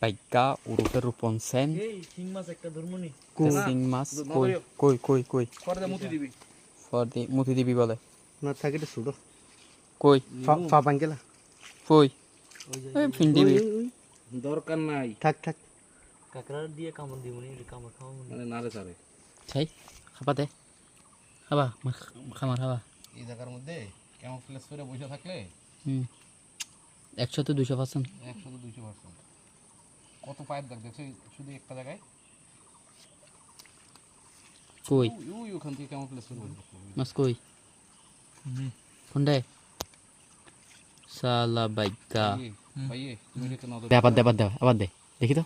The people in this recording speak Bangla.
বাইকা উরুপের রূপন সেন শিং মাছ একটা ধর্মনি সিং মাছ কই কই কই কই ফরদে মুতি দিবি ফরদি মুতি দিবি বলে না থাকে এটা ছোট কই ফা পাঙ্গেলা কই এই ফিন দিবি দরকার নাই থাক থাক কাকড়া দিয়ে কামড় দিবনি কামড় খাওয়া মানে নারে সারে ছাই খাবা দে খাবা খামার খাবা এই জায়গার মধ্যে কেমন প্লেস করে বসে থাকলে 100 to 200% 100 to 200% কত পাইপ দাগ দেখছো শুধু একটা জায়গায় কই ওখান থেকে কেমন প্লেস করে বসে থাকলে মাছ কই কোনডে সালা বাইকা ভাইয়ে তুমি এটা কেন দে আবার দে দেখি তো